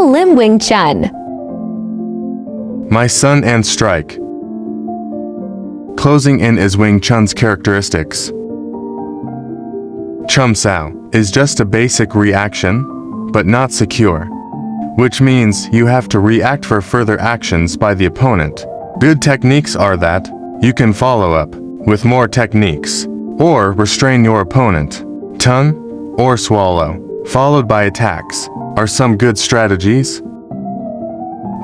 Now Lim Wing Chun. My Sun and Strike. Closing in is Wing Chun's characteristics. Chum Sao is just a basic reaction, but not secure, which means you have to react for further actions by the opponent. Good techniques are that you can follow up with more techniques, or restrain your opponent. Tongue or swallow, followed by attacks, are some good strategies.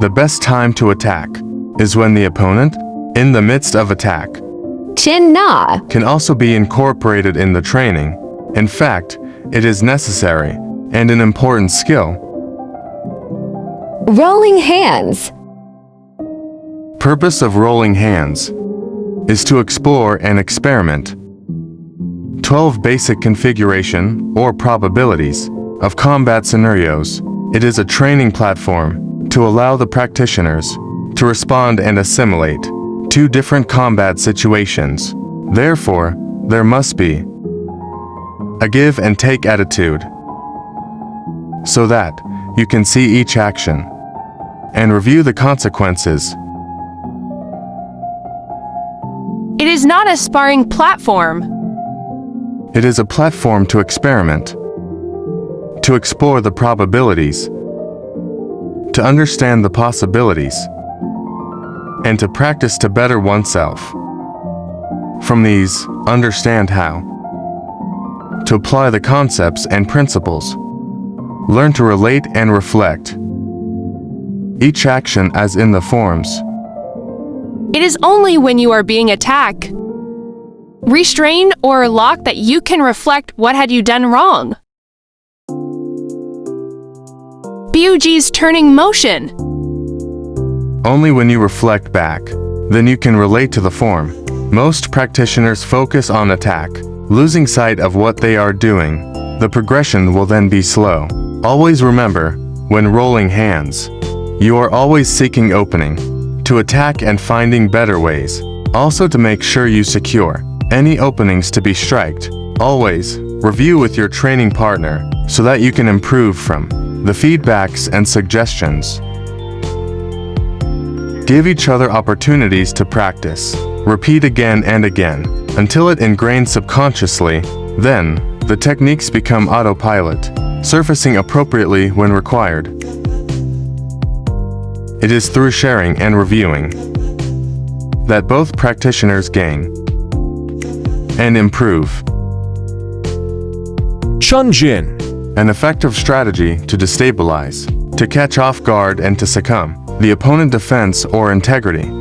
The best time to attack is when the opponent, in the midst of attack, Chin Na. can also be incorporated in the training. In fact, it is necessary and an important skill. Rolling hands. Purpose of rolling hands is to explore and experiment 12 basic configuration or probabilities of combat scenarios. It is a training platform to allow the practitioners to respond and assimilate to different combat situations. Therefore, there must be a give and take attitude so that you can see each action and review the consequences. It is not a sparring platform. It is a platform to experiment, to explore the probabilities, to understand the possibilities, and to practice to better oneself. From these, understand how to apply the concepts and principles, learn to relate and reflect each action as in the forms. It is only when you are being attacked, restrained, or locked that you can reflect what had you done wrong. Byuji's turning motion. Only when you reflect back, then you can relate to the form. Most practitioners focus on attack, losing sight of what they are doing. The progression will then be slow. Always remember, when rolling hands, you are always seeking opening to attack and finding better ways. Also to make sure you secure any openings to be striked. Always review with your training partner so that you can improve from the feedbacks and suggestions. Give each other opportunities to practice. Repeat again and again until it ingrains subconsciously. Then, the techniques become autopilot, surfacing appropriately when required. It is through sharing and reviewing that both practitioners gain and improve. Chun Jin. An effective strategy to destabilize, to catch off guard and to succumb the opponent defense or integrity.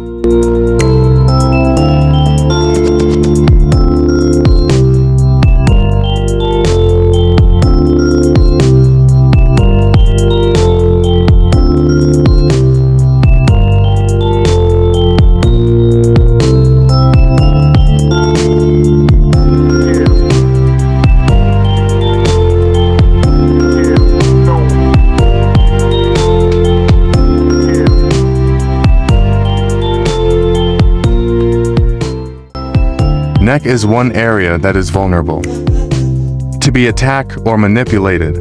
Neck is one area that is vulnerable to be attacked or manipulated.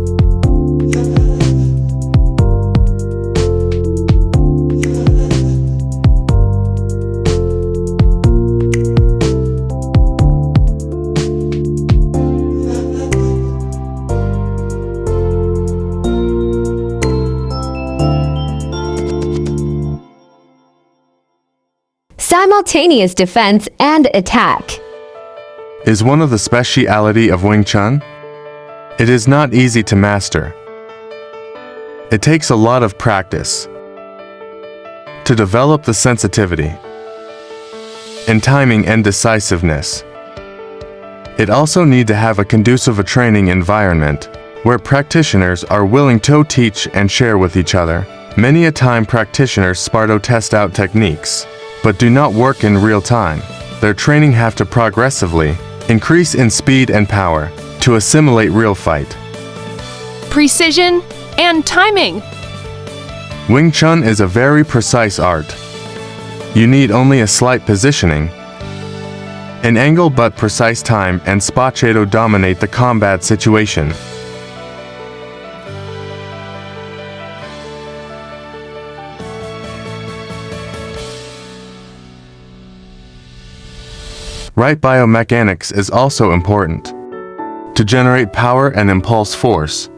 Simultaneous defense and attack. Is one of the speciality of Wing Chun. It is not easy to master. It takes a lot of practice to develop the sensitivity and timing and decisiveness. It also need to have a conducive training environment where practitioners are willing to teach and share with each other. Many a time practitioners Sparto test out techniques, but do not work in real time. Their training have to progressively increase in speed and power to assimilate real fight. Precision and timing. Wing Chun is a very precise art. You need only a slight positioning, an angle but precise time and spot to dominate the combat situation. Right biomechanics is also important. To generate power and impulse force,